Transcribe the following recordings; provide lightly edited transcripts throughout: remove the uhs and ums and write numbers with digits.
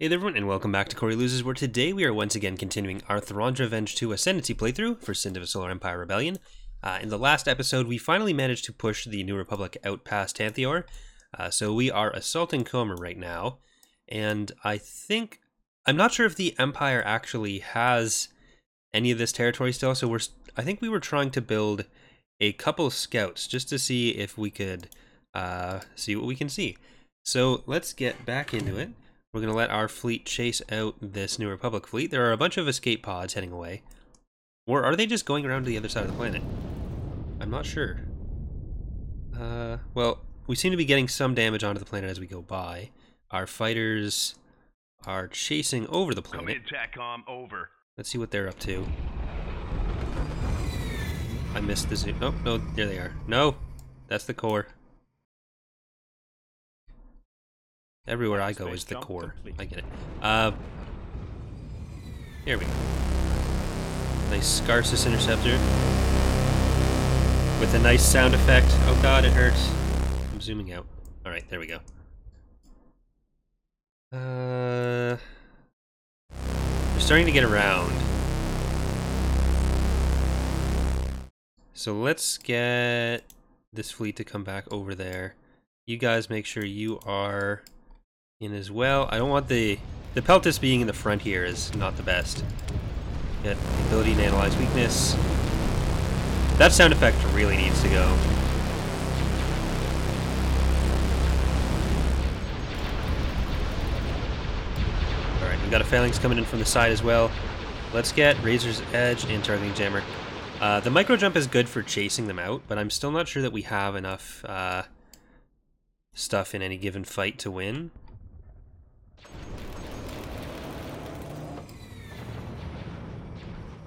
Hey there everyone, and welcome back to Corey Loses, where today we are once again continuing our Thrawn's Revenge 2 Ascendancy playthrough for Sin of a Solar Empire Rebellion. In the last episode, we finally managed to push the New Republic out past Tantheor, so we are assaulting Comer right now, and I'm not sure if the Empire actually has any of this territory still, so I think we were trying to build a couple scouts just to see if we could see what we can see. So let's get back into it. We're going to let our fleet chase out this New Republic fleet. There are a bunch of escape pods heading away. Or are they just going around to the other side of the planet? I'm not sure. Well, we seem to be getting some damage onto the planet as we go by. Our fighters are chasing over the planet. Come in, TACCOM, over. Let's see what they're up to. I missed the zoom. Oh, no, there they are. No, that's the core. Everywhere I go is the core. I get it. Here we go. Nice Scarsus interceptor. With a nice sound effect. Oh god, it hurts. I'm zooming out. Alright, there we go. They're starting to get around. So let's get this fleet to come back over there. You guys make sure you are in as well. I don't want the Peltis being in the front here is not the best. Get the ability to analyze weakness. That sound effect really needs to go. Alright, we got a phalanx coming in from the side as well. Let's get Razor's Edge and Targeting Jammer. The micro jump is good for chasing them out, but I'm still not sure that we have enough stuff in any given fight to win.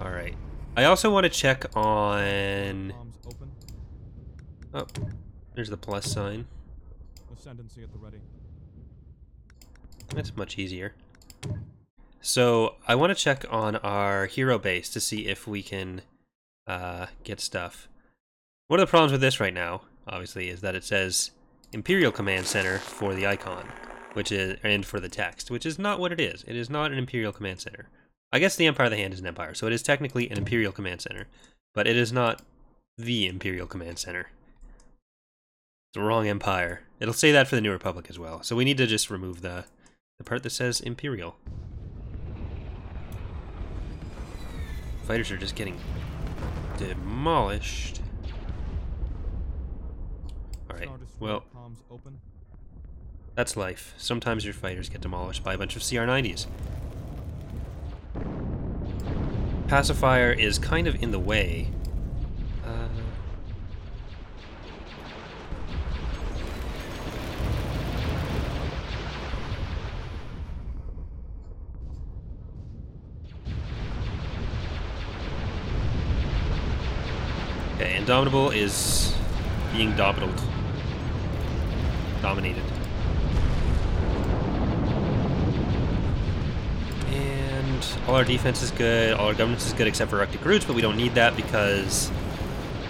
Alright. I also want to check on... Oh, there's the plus sign. Ascendancy at the ready. That's much easier. So, I want to check on our hero base to see if we can get stuff. One of the problems with this right now, obviously, is that it says Imperial Command Center for the icon, and for the text, which is not what it is. It is not an Imperial Command Center. I guess the Empire of the Hand is an empire, so it is technically an Imperial Command Center, but it is not the Imperial Command Center. It's the wrong empire. It'll say that for the New Republic as well, so we need to just remove the part that says Imperial. Fighters are just getting demolished. Alright, well, that's life. Sometimes your fighters get demolished by a bunch of CR-90s. Pacifier is kind of in the way. Okay, Indomitable is being dominated. All our defense is good, all our governance is good except for Arctic routes, but we don't need that because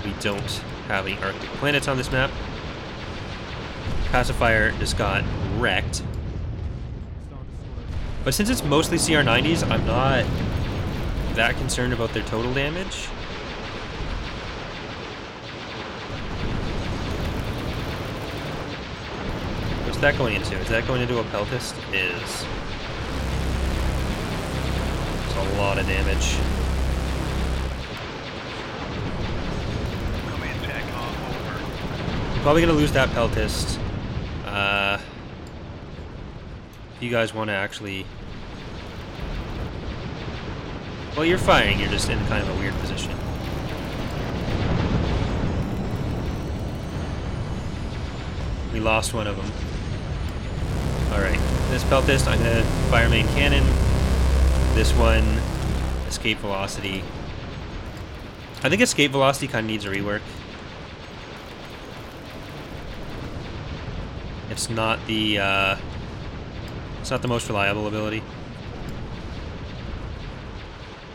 we don't have any Arctic planets on this map. Pacifier just got wrecked. But since it's mostly CR-90s, I'm not that concerned about their total damage. What's that going into? Is that going into a Peltis? It is. A lot of damage. Come in, TACCOM, over. Probably gonna lose that Peltist. If you guys want to actually... Well, you're firing, you're just in kind of a weird position. We lost one of them. Alright, this Peltist, I'm gonna fire main cannon. This one, escape velocity. I think escape velocity kind of needs a rework. It's not the most reliable ability.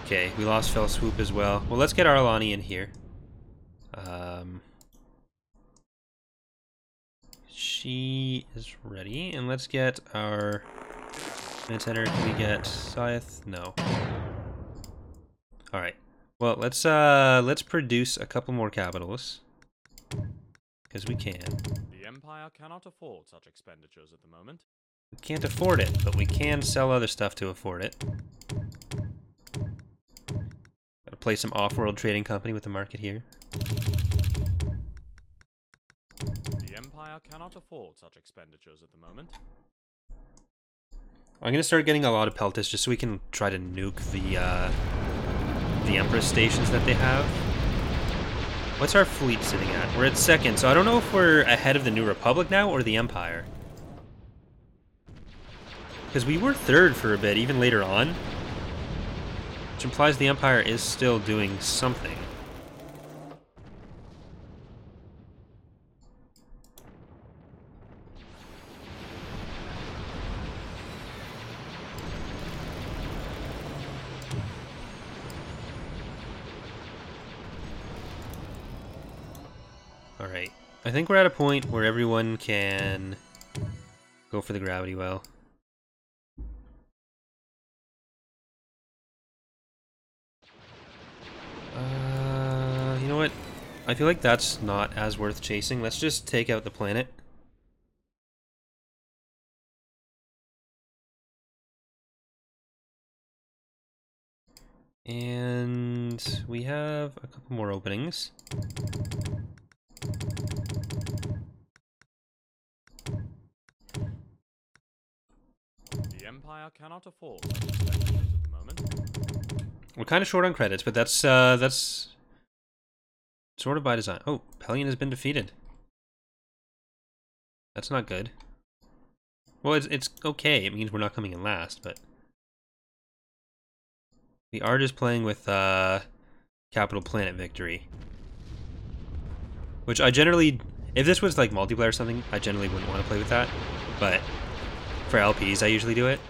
Okay, we lost Fell Swoop as well. Well, let's get our Alani in here. She is ready, and let's get our Mansetter, can we get Scythe? No. Alright. Well, let's produce a couple more capitals. Because we can. The Empire cannot afford such expenditures at the moment. We can't afford it, but we can sell other stuff to afford it. Gotta play some off-world trading company with the market here. The Empire cannot afford such expenditures at the moment. I'm gonna start getting a lot of peltis just so we can try to nuke the Empress stations that they have. What's our fleet sitting at? We're at second, so I don't know if we're ahead of the New Republic now or the Empire. Because we were third for a bit, even later on. Which implies the Empire is still doing something. Alright. I think we're at a point where everyone can go for the gravity well. You know what? I feel like that's not as worth chasing. Let's just take out the planet. And we have a couple more openings. The Empire cannot afford such expenditures at the moment. We're kind of short on credits, but that's sort of by design. Oh, Pelion has been defeated. That's not good. Well, it's okay. It means we're not coming in last, but we are just playing with Capital Planet Victory. Which I generally, if this was like multiplayer or something, I generally wouldn't want to play with that. But for LPs, I usually do it.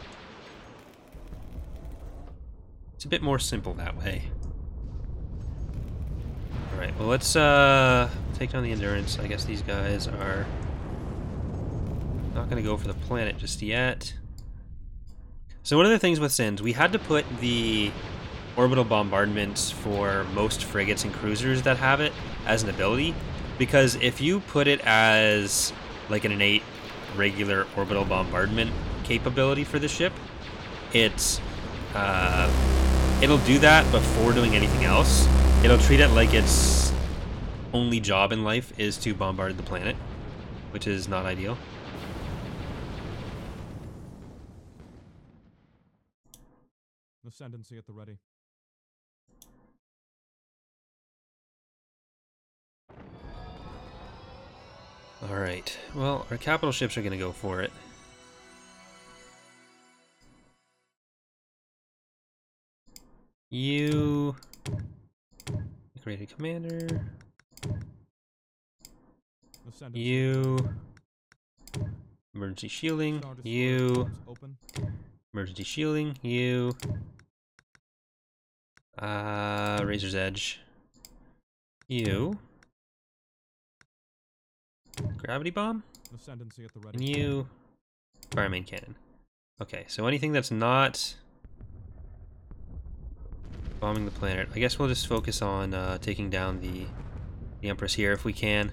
It's a bit more simple that way. Alright, well let's take down the Endurance. I guess these guys are not going to go for the planet just yet. So one of the things with Sins, we had to put the orbital bombardment for most frigates and cruisers that have it as an ability, because if you put it as like an innate regular orbital bombardment capability for the ship, it's it'll do that before doing anything else. It'll treat it like its only job in life is to bombard the planet, which is not ideal. Ascendancy at the ready. Alright, well, our capital ships are going to go for it. You... Created commander. Ascendancy. You... Emergency shielding. Star Destroyer You... systems open. Emergency shielding. You... Razor's Edge. You... Gravity bomb? Ascendancy at the And ready. you... Fire main cannon. Okay, so anything that's not bombing the planet, I guess we'll just focus on taking down the Empress here if we can.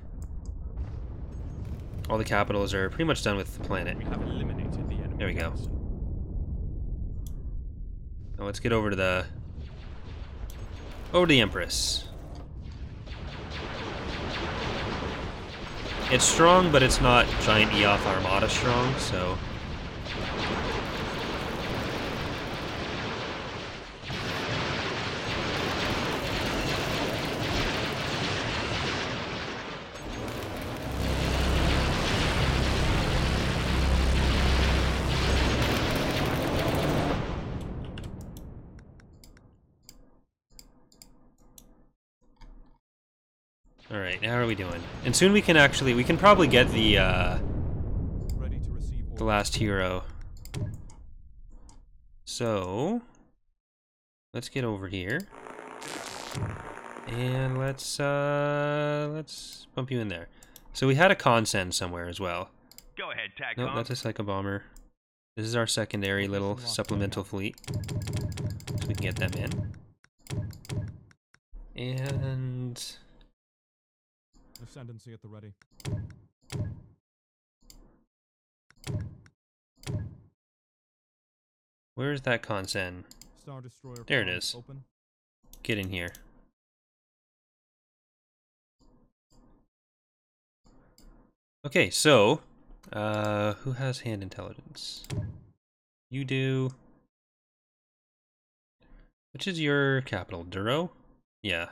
All the capitals are pretty much done with the planet. We have eliminated the enemy. There we go. garrison. Now let's get over to the Empress. It's strong, but it's not giant Eoth Armada strong, so alright, now how are we doing? And soon we can probably get the Ready to receive orders. last hero. So let's get over here. And let's bump you in there. So we had a consend somewhere as well. Go ahead, No, TACCOM. that's a Psycho Bomber. This is our secondary little supplemental fleet. So we can get them in. And... Ascendancy at the ready. Where's that consen? Star Destroyer There it pod is. Open. Get in here. Okay, so... who has hand intelligence? You do... Which is your capital? Duro? Yeah.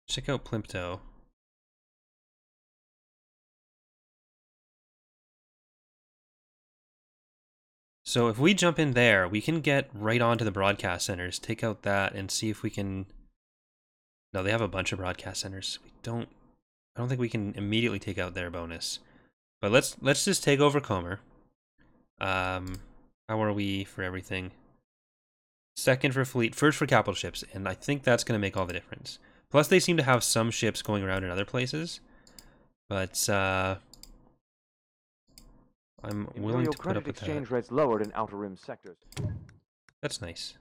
Check out Plimpto. So if we jump in there, we can get right onto the broadcast centers, take out that, and see if we can... No, they have a bunch of broadcast centers. I don't think we can immediately take out their bonus. But let's just take over Comer. How are we for everything? Second for fleet, first for capital ships, and I think that's going to make all the difference. Plus, they seem to have some ships going around in other places, but I'm willing to put up with exchange that. rates lowered in outer rim sectors. That's nice.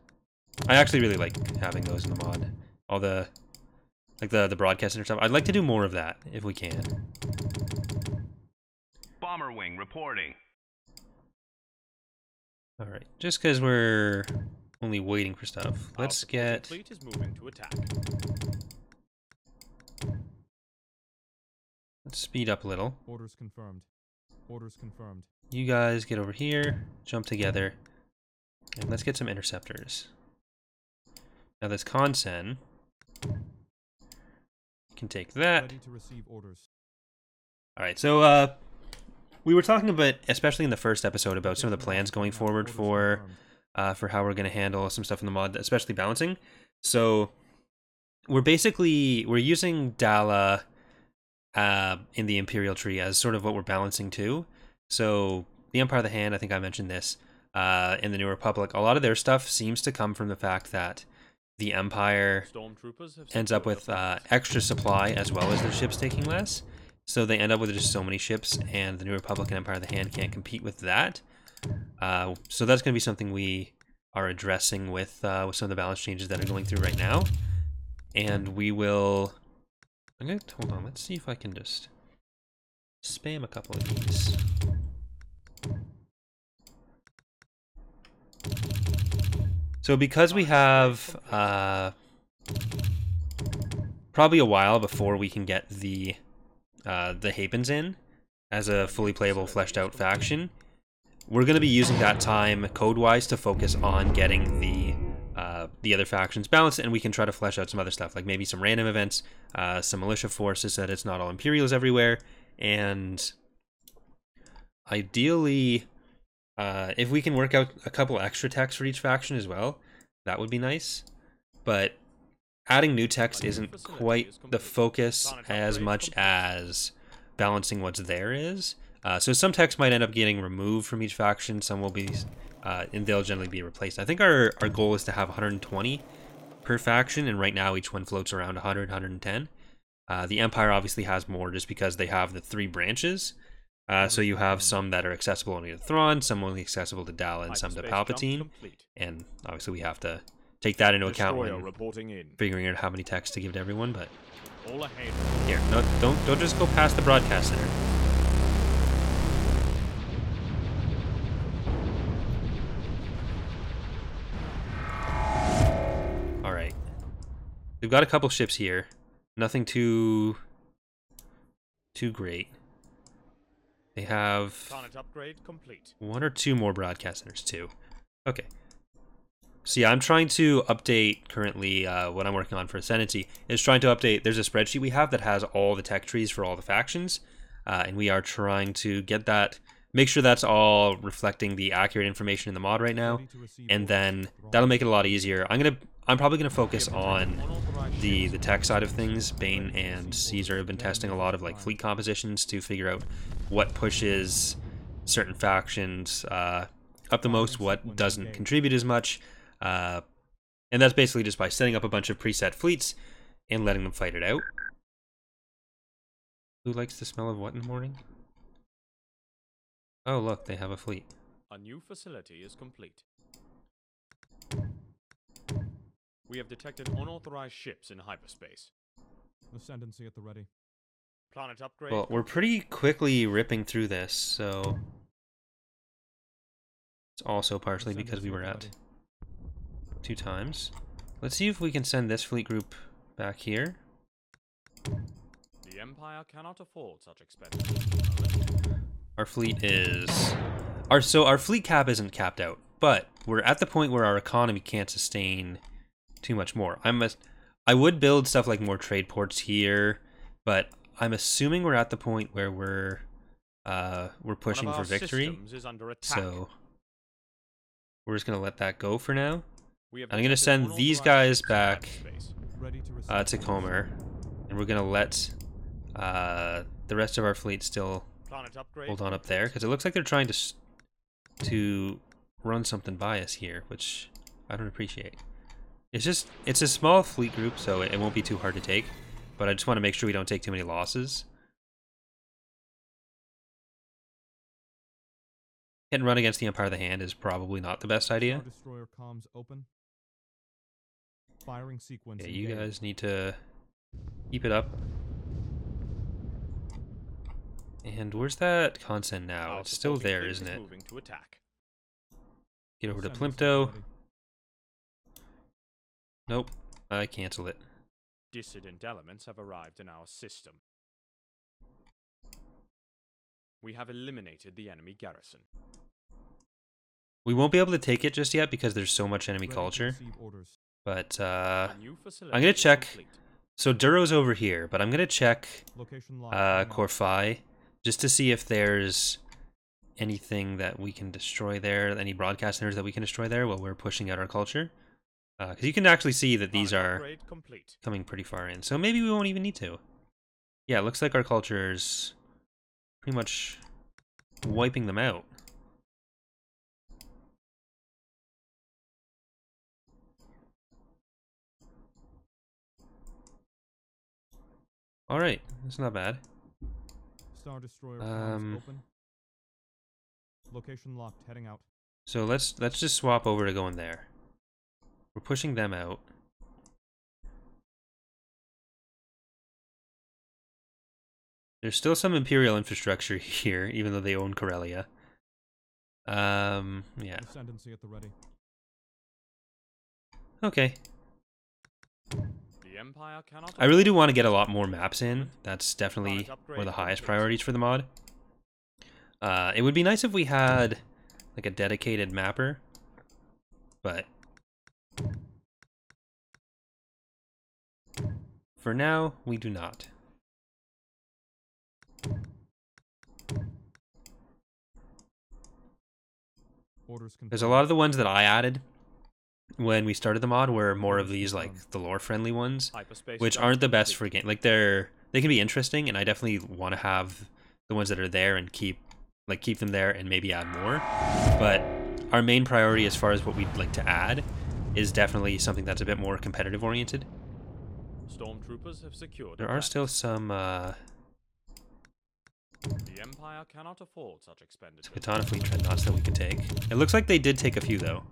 I actually really like having those in the mod. All the like the broadcasting stuff. I'd like to do more of that if we can. Bomber wing reporting. All right, just because we're only waiting for stuff, let's get. Fleet is moving to attack. Let's speed up a little. Orders confirmed. Orders confirmed. You guys get over here, jump together, and let's get some interceptors. Now this consen can take that. Ready to receive orders. All right, so we were talking about, especially in the first episode, about some of the plans going forward for how we're going to handle some stuff in the mod, especially balancing. So we're using Dala in the Imperial tree as sort of what we're balancing to. So the Empire of the Hand, I think I mentioned this, in the New Republic, a lot of their stuff seems to come from the fact that the Empire ends up with extra supply as well as their ships taking less. So they end up with just so many ships, and the New Republic and Empire of the Hand can't compete with that. So that's going to be something we are addressing with some of the balance changes that are going through right now. And we will... hold on, let's see if I can just spam a couple of these. So because we have probably a while before we can get the Hapens in as a fully playable, fleshed out faction, we're going to be using that time code-wise to focus on getting the other factions balanced, and we can try to flesh out some other stuff, like maybe some random events, some militia forces, so that it's not all Imperials everywhere, and ideally, if we can work out a couple extra techs for each faction as well, that would be nice. But adding new techs isn't quite the focus as much as balancing what's there is. So some techs might end up getting removed from each faction, some will be, and they'll generally be replaced. I think our goal is to have 120 per faction, and right now each one floats around 100, 110. The Empire obviously has more just because they have the 3 branches. So you have some that are accessible only to Thrawn, some only accessible to Dala, and some to Palpatine. And obviously we have to take that into account when figuring out how many techs to give to everyone. But here, no, don't just go past the broadcast center. All right, we've got a couple ships here. Nothing too great. They have upgrade complete. 1 or 2 more broadcast centers too. Okay. So yeah, I'm trying to update currently what I'm working on for Ascendancy is trying to update. There's a spreadsheet we have that has all the tech trees for all the factions, and we are trying to get that, make sure that's all reflecting the accurate information in the mod right now, and then that'll make it a lot easier. I'm probably gonna focus on the tech side of things. Bane and Caesar have been testing a lot of like fleet compositions to figure out what pushes certain factions up the most, what doesn't contribute as much, and that's basically just by setting up a bunch of preset fleets and letting them fight it out. Who likes the smell of what in the morning? Oh look, they have a fleet. A new facility is complete. We have detected unauthorized ships in hyperspace. Ascendancy at the ready. Planet upgrade. Well, we're pretty quickly ripping through this, so it's also partially because we were at 2 times. Let's see if we can send this fleet group back here. The Empire cannot afford such expenditure. Our fleet is our fleet cap isn't capped out, but we're at the point where our economy can't sustain too much more. I would build stuff like more trade ports here, but I'm assuming we're at the point where we're pushing for victory. So we're just gonna let that go for now. I'm gonna send these guys back to Comer, and we're gonna let the rest of our fleet still hold on up there, because it looks like they're trying to run something by us here, which I don't appreciate. It's a small fleet group, so it won't be too hard to take, but I just want to make sure we don't take too many losses. Hit and run against the Empire of the Hand is probably not the best idea. Destroyer comms open. Firing sequence. Yeah, you guys need to keep it up. And where's that consent now? It's still there, isn't it? Moving to attack. Get over to Plimto. Nope, I cancel it. Dissident elements have arrived in our system. We have eliminated the enemy garrison. We won't be able to take it just yet because there's so much enemy culture. But I'm gonna check. So Duro's over here, but I'm gonna check Corfai just to see if there's anything that we can destroy there, any broadcast centers that we can destroy there while we're pushing out our culture. Because you can actually see that these are coming pretty far in. So maybe we won't even need to. Yeah, it looks like our culture's pretty much wiping them out. Alright, that's not bad. Star Destroyer open. Location locked, heading out. So let's just swap over to going there. We're pushing them out. There's still some Imperial infrastructure here, even though they own Corellia. Yeah. Ascendancy at the ready. Okay. The Empire cannot. I really do want to get a lot more maps in. That's definitely one of the highest priorities for the mod. It would be nice if we had like a dedicated mapper, but for now, we do not. There's a lot of the ones that I added when we started the mod were more of these like the lore friendly ones, which aren't the best for game. Like they can be interesting, and I definitely want to have the ones that are there and keep them there and maybe add more. But our main priority as far as what we'd like to add is definitely something that's a bit more competitive oriented. Stormtroopers have secured. There are still some the Empire cannot afford such expenditure. Katana fleet dreadnoughts that we can take. It looks like they did take a few though.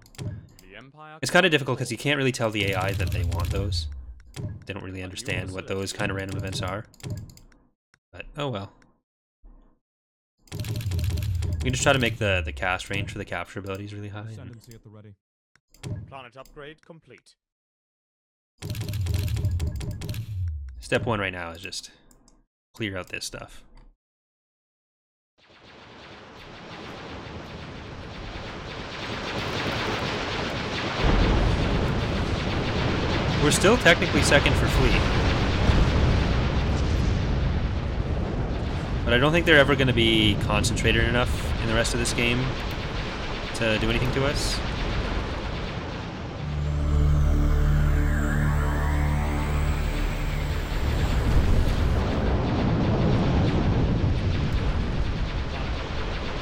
It's kind of difficult because you can't really tell the AI that they want those. They don't really understand what those kind of random events are. But oh well. We can just try to make the cast range for the capture abilities really high. Ascendancy at the ready. Planet upgrade complete. Step 1 right now is just clear out this stuff. We're still technically second for fleet. But I don't think they're ever going to be concentrated enough in the rest of this game to do anything to us.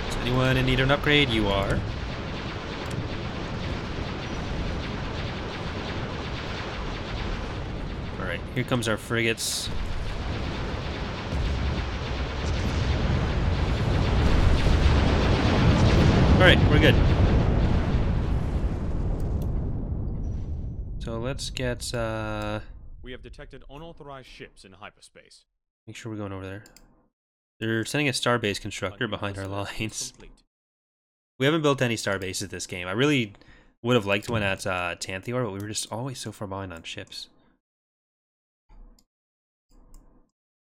Is anyone in need of an upgrade? You are. Alright, here comes our frigates. Alright, we're good. So let's get, We have detected unauthorized ships in hyperspace. make sure we're going over there. They're sending a starbase A constructor new behind our facility is lines. complete. We haven't built any starbases this game. I really would have liked one at Tanthior, but we were just always so far behind on ships.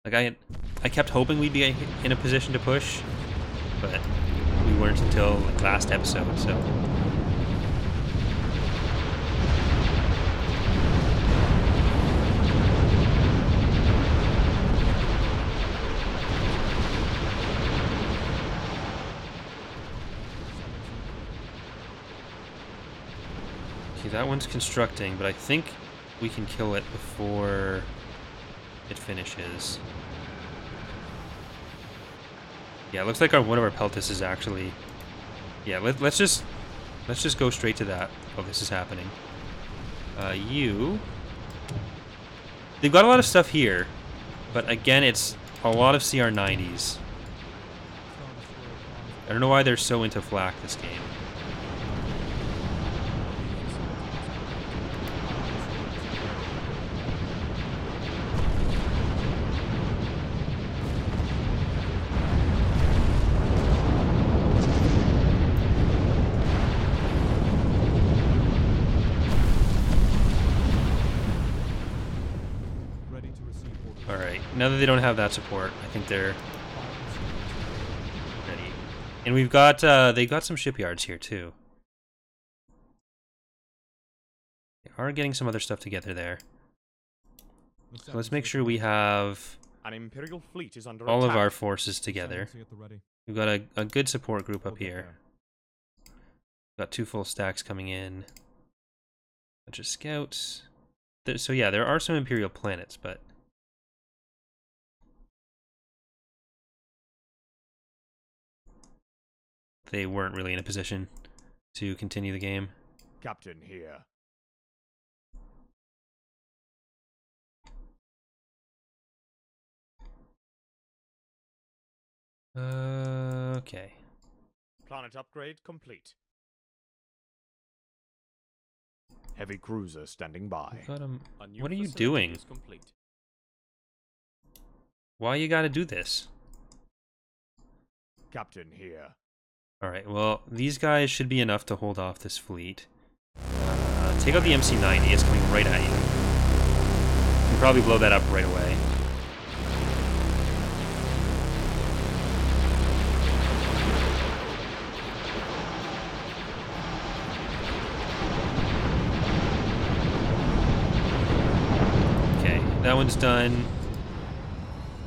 Like I kept hoping we'd be in a position to push, but we weren't until like last episode. So okay, that one's constructing, but I think we can kill it before it finishes. Yeah, it looks like one of our Peltis is actually. Yeah, let's just go straight to that. Oh, this is happening. They've got a lot of stuff here, but again, it's a lot of CR90s. I don't know why they're so into flak this game. Ready to receive orders. Alright, now that they don't have that support, I think they're ready. And we've got, they got some shipyards here too. They are getting some other stuff together there. So let's make sure we have An Imperial fleet is under all attack. of our forces together. Ascendancy at the ready. We've got a good support group up We'll get here. there. Got 2 full stacks coming in. Bunch of scouts. So yeah, there are some Imperial planets, but they weren't really in a position to continue the game. Captain here. Okay. Planet upgrade complete. Heavy cruiser standing by. Got 'em. A new What are you facility doing? is complete. Why you gotta do this? Captain here. Alright, well, these guys should be enough to hold off this fleet. Take out the MC-90, it's coming right at you. You can probably blow that up right away. Okay, that one's done.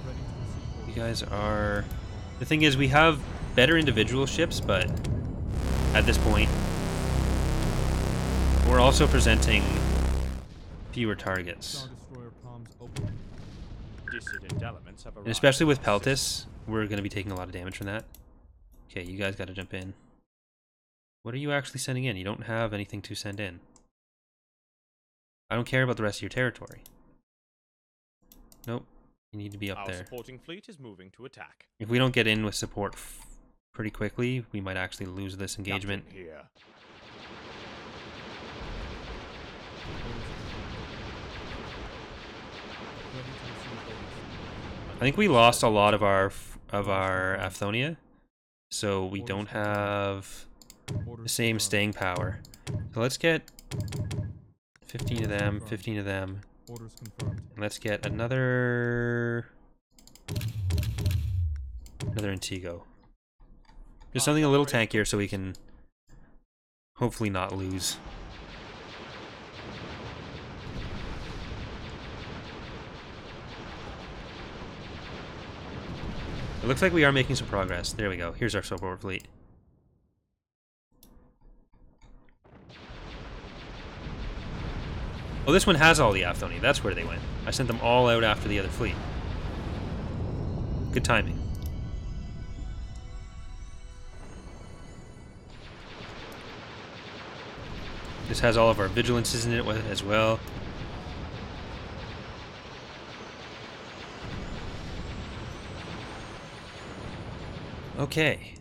Ready to receive You orders. guys are... The thing is, we have better individual ships, but at this point, we're also presenting fewer targets. Star Destroyer comms open. Dissident elements have arrived. And especially with Peltis, we're going to be taking a lot of damage from that. Okay, you guys got to jump in. What are you actually sending in? You don't have anything to send in. I don't care about the rest of your territory. Nope. You need to be up Our there. supporting fleet is moving to attack. If we don't get in with support pretty quickly, we might actually lose this engagement. Captain here. Ready to receive orders. I think we lost a lot of our Aphthonia, so we don't have Orders the same confirmed. staying power. So let's get 15 of them, 15 of them, Orders confirmed. and let's get another Intigo. Just something a little tankier so we can hopefully not lose. It looks like we are making some progress. There we go. Here's our support fleet. Oh, this one has all the Aphthonia. That's where they went. I sent them all out after the other fleet. Good timing. This has all of our vigilances in it as well. Okay.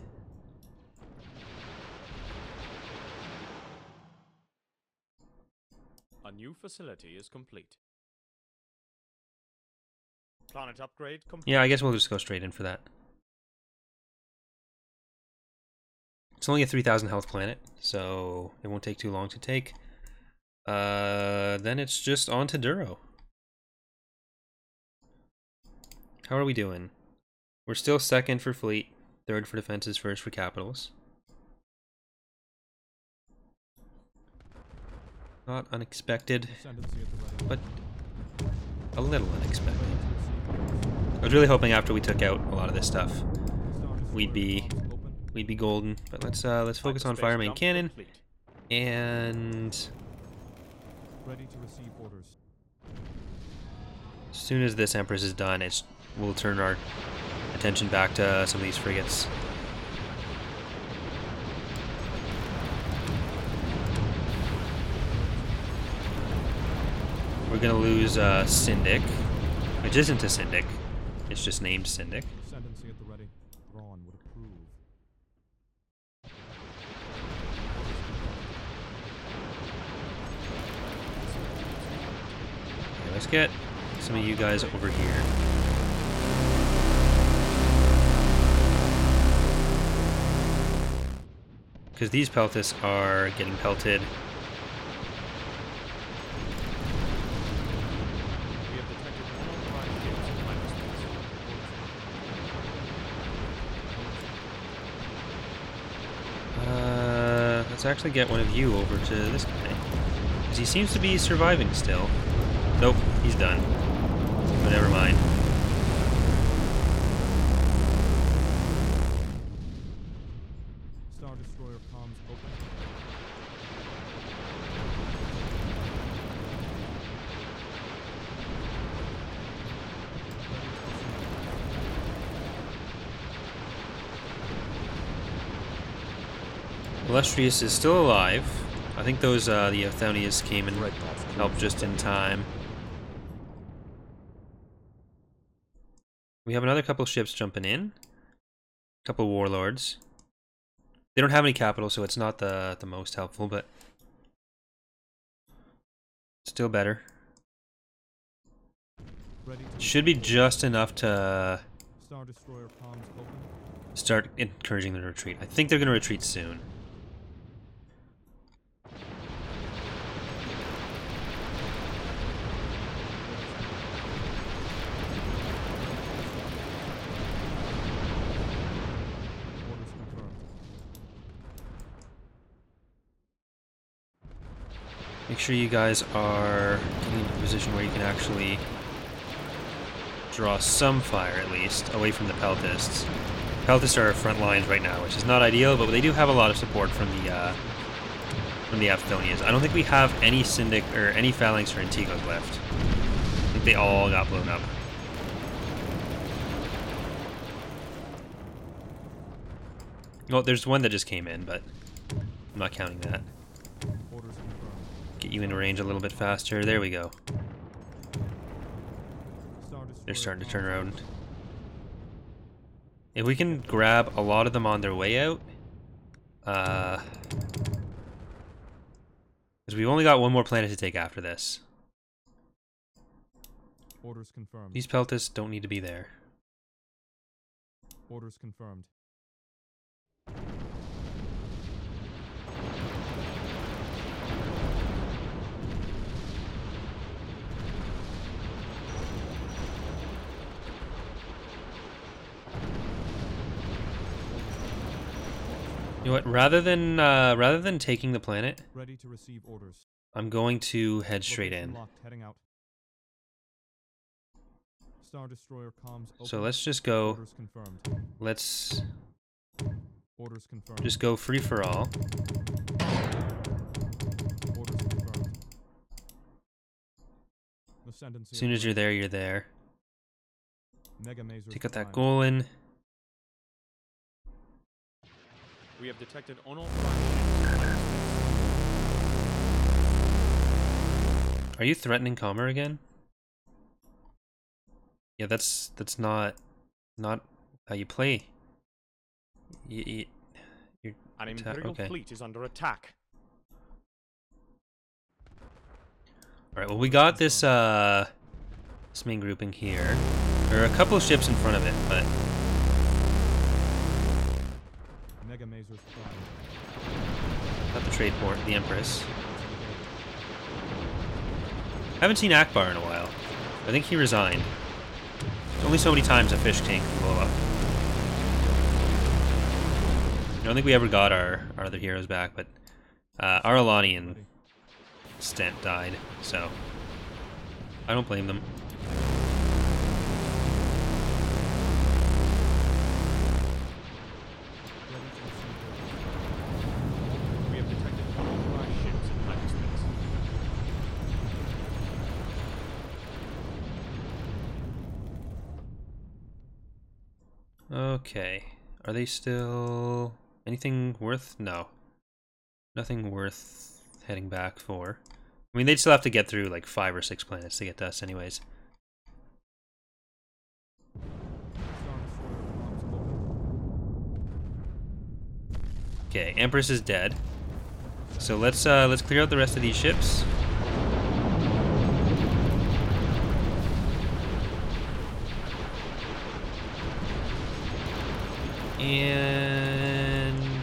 new facility is complete. Planet upgrade complete. Yeah, I guess we'll just go straight in for that. It's only a 3,000 health planet, so it won't take too long to take. Then it's just on to Duro. How are we doing? We're still second for fleet, third for defenses, first for capitals. Not unexpected, Ascendancy at the ready. but a little unexpected. I was really hoping after we took out a lot of this stuff, Star we'd be Destroyer comms open. we'd be golden. But let's focus on Hyperspace fire main dump cannon complete. and Ready to receive orders. as soon as this Empress is done, we'll turn our attention back to some of these frigates. We're gonna lose Syndic, which isn't a Syndic. It's just named Syndic. Ascendancy at the ready. Thrawn would approve. Okay, let's get some of you guys over here. Because these Peltis are getting pelted. We have detected unauthorized ships in hyperspace. Let's actually get one of you over to this guy. Because he seems to be surviving still. Nope, he's done. But never mind. Star Destroyer comms open. Illustrious is still alive. I think those, the Athonias came and helped just in time. We have another couple ships jumping in. A couple warlords. They don't have any capital, so it's not the most helpful, but still better. Ready to Should be just enough to Star Destroyer comms open. start encouraging them to retreat. I think they're going to retreat soon. Orders confirmed. Make sure you guys are getting into a position where you can actually draw some fire, at least, away from the Peltists. Peltists are our front lines right now, which is not ideal, but they do have a lot of support from the Aphthonians. I don't think we have any Syndic or any Phalanx or Antigos left. I think they all got blown up. Well, there's one that just came in, but I'm not counting that. Orders confirmed. Get you into range a little bit faster. There we go. Star They're Destroyer starting to comms turn around. open. If we can grab a lot of them on their way out, because we've only got one more planet to take after this. Orders confirmed. These Peltists don't need to be there. Orders confirmed. You know what? Rather than taking the planet, Ready to receive orders. I'm going to head straight Location in. Locked, heading out. Star Destroyer comms open. So let's just go. Orders confirmed. Let's Orders confirmed. just go free for all. Orders confirmed. Ascendancy As soon as you're there, you're there. Mega Mazers Take out that primed. Golan. We have detected unauthorized ships in hyperspace. Are you threatening Comer again? Yeah, that's not how you play. You're An Imperial okay. fleet is under attack. Alright, well we got this this main grouping here. There are a couple of ships in front of it, but Mega Mazers prime. not the trade port, the Empress. Haven't seen Akbar in a while. I think he resigned. There's only so many times a fish tank can blow up. I don't think we ever got our other heroes back, but our Alani and Stent died, so I don't blame them. We have detected unauthorized ships in hyperspace. Okay. Are they still... anything worth? No. Nothing worth heading back for. I mean, they'd still have to get through like 5 or 6 planets to get to us anyways. Star Destroyer comms open. Okay, Empress is dead. So let's clear out the rest of these ships. And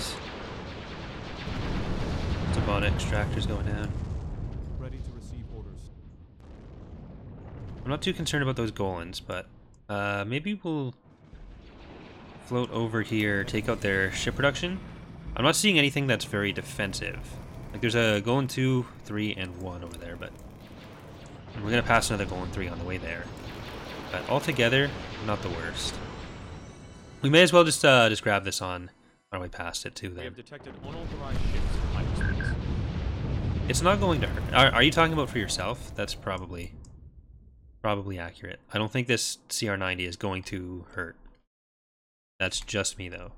Tabana extractors going down. Ready to receive orders. I'm not too concerned about those Golans, but maybe we'll float over here, take out their ship production. I'm not seeing anything that's very defensive. Like there's a Golan 2, 3, and 1 over there, but we're gonna pass another Golan 3 on the way there. But altogether, not the worst. We may as well just grab this on our way past it too. We Then have detected unauthorized ships in hyperspace. it's not going to hurt. Are you talking about for yourself? That's probably accurate. I don't think this CR90 is going to hurt. That's just me though.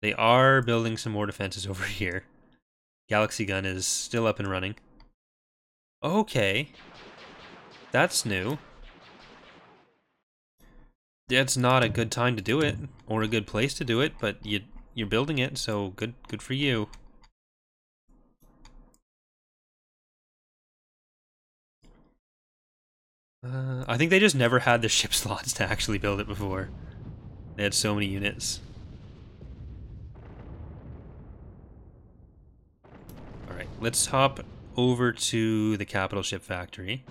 They are building some more defenses over here. Galaxy Gun is still up and running. Okay. That's new. It's not a good time to do it, or a good place to do it, but you're building it, so good for you. I think they just never had the ship slots to actually build it before. They had so many units. Alright, let's hop over to the capital ship factory.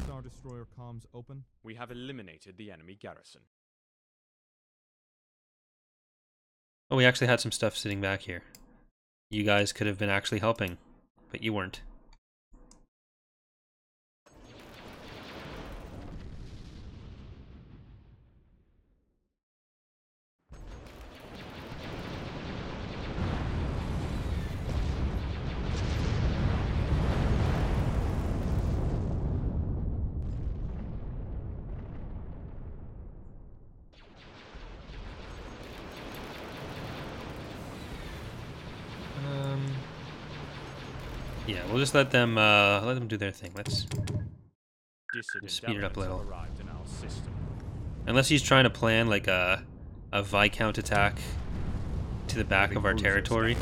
Star Destroyer comms open. We have eliminated the enemy garrison. Oh, we actually had some stuff sitting back here. You guys could have been actually helping, but you weren't. Yeah, we'll just let them do their thing. Let's Dissident speed it up a elements little. have arrived in our system. Unless he's trying to plan like a Viscount attack to the back of our territory,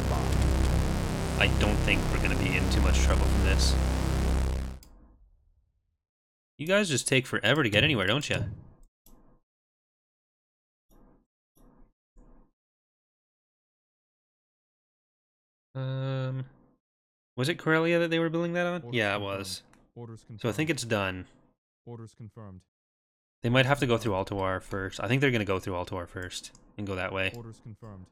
I don't think we're gonna be in too much trouble from this. You guys just take forever to get anywhere, don't you? Was it Corellia that they were building that on? Orders Yeah, it confirmed. was. Orders confirmed. So I think it's done. Orders confirmed. They might have to go through Altawar first. I think they're gonna go through Altawar first and go that way. Orders confirmed.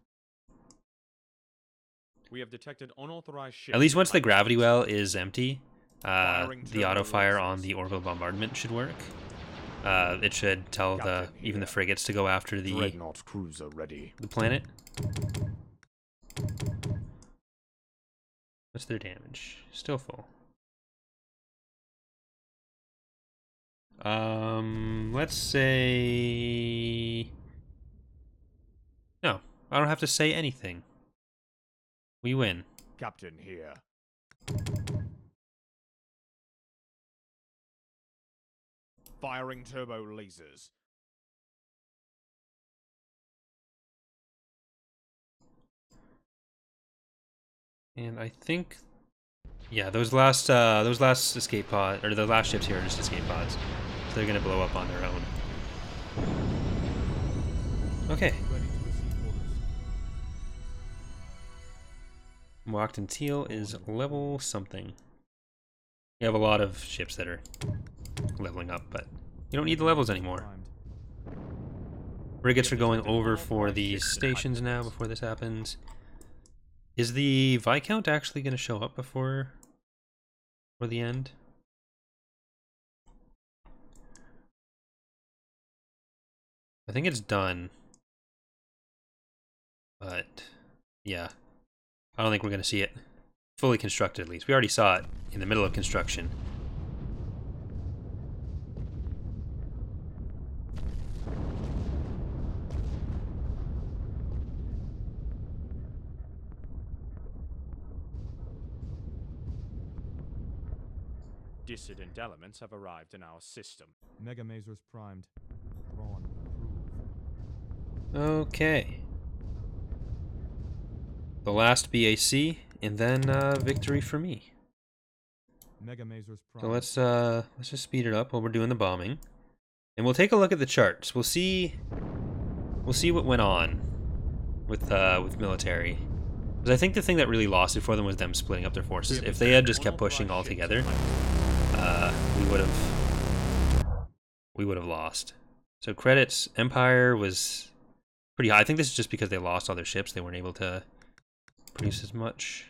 We have detected unauthorized ships. At least once the in gravity hyperspace. well is empty, Firing the turbo auto fire lasers. on the orbital bombardment should work. It should tell Captain even the here. frigates to go after the Dreadnought cruiser ready. planet. What's their damage? Still full. Let's say... No, I don't have to say anything. We win. Captain here. Firing turbo lasers. And I think, yeah, those last escape pod, or the last ships here are just escape pods, so they're gonna blow up on their own. Okay. Ready to receive orders. Mockton Teal is level something. You have a lot of ships that are leveling up, but you don't need the levels anymore. Primed. Frigates are going over for the stations now before this happens. Is the Viscount actually going to show up before the end? I think it's done. But, yeah. I don't think we're going to see it fully constructed, at least. We already saw it in the middle of construction. Dissident elements have arrived in our system. Mega Mazers primed. Thrawn approved. Okay. The last BAC, and then victory for me. Mega Mazers primed. So let's just speed it up while we're doing the bombing, and we'll take a look at the charts. We'll see what went on with military. Because I think the thing that really lost it for them was them splitting up their forces. If they had just kept pushing all together, we would have lost. So credits, Empire was pretty high. I think this is just because they lost all their ships. They weren't able to produce as much.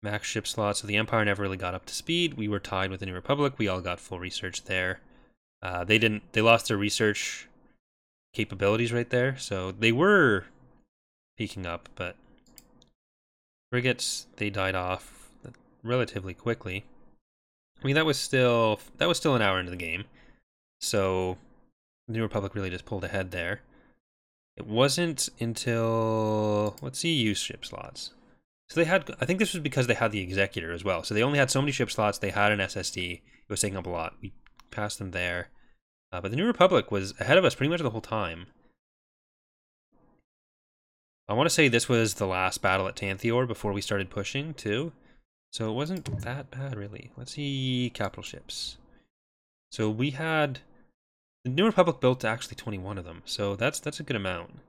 Max ship slots. So the Empire never really got up to speed. We were tied with the New Republic. We all got full research there. They lost their research capabilities right there. So they were peaking up, but frigates, they died off relatively quickly. I mean, that was still an hour into the game. So the New Republic really just pulled ahead there. It wasn't until, let's see, use ship slots. So they had, I think this was because they had the Executor as well. So they only had so many ship slots. They had an SSD. It was taking up a lot. We passed them there. But the New Republic was ahead of us pretty much the whole time. I want to say this was the last battle at Tanthior before we started pushing, too. So it wasn't that bad, really. Let's see capital ships. So we had... The New Republic built actually 21 of them, so that's a good amount.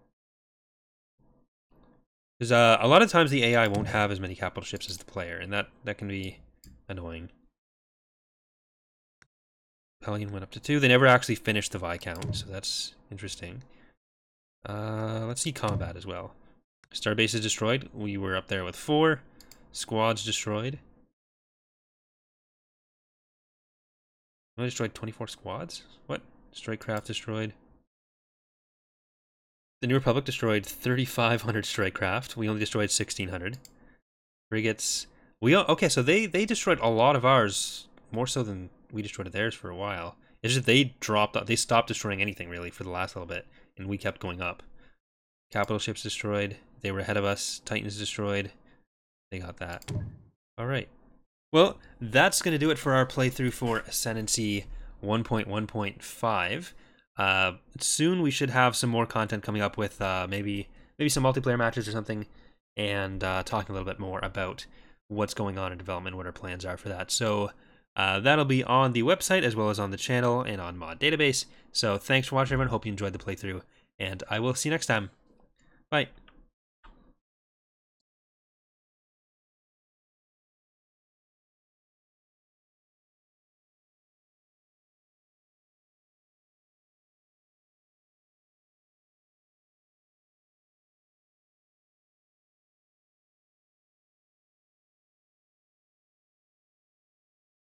Because a lot of times the AI won't have as many capital ships as the player, and that can be annoying. Pelion went up to 2. They never actually finished the Viscount, so that's interesting. Let's see combat as well. Starbase is destroyed. We were up there with 4. Squads destroyed. We destroyed 24 squads? What? Strike craft destroyed. The New Republic destroyed 3,500 strike craft. We only destroyed 1,600. Frigates. Okay, so they destroyed a lot of ours, more so than we destroyed theirs for a while. It's just they stopped destroying anything really for the last little bit, and we kept going up. Capital ships destroyed. They were ahead of us. Titans destroyed. They got that. All right. Well, that's going to do it for our playthrough for Ascendancy 1.1.5. Soon we should have some more content coming up with maybe some multiplayer matches or something, and talking a little bit more about what's going on in development, what our plans are for that. So that'll be on the website as well as on the channel and on Mod Database. So thanks for watching, everyone. Hope you enjoyed the playthrough, and I will see you next time. Bye.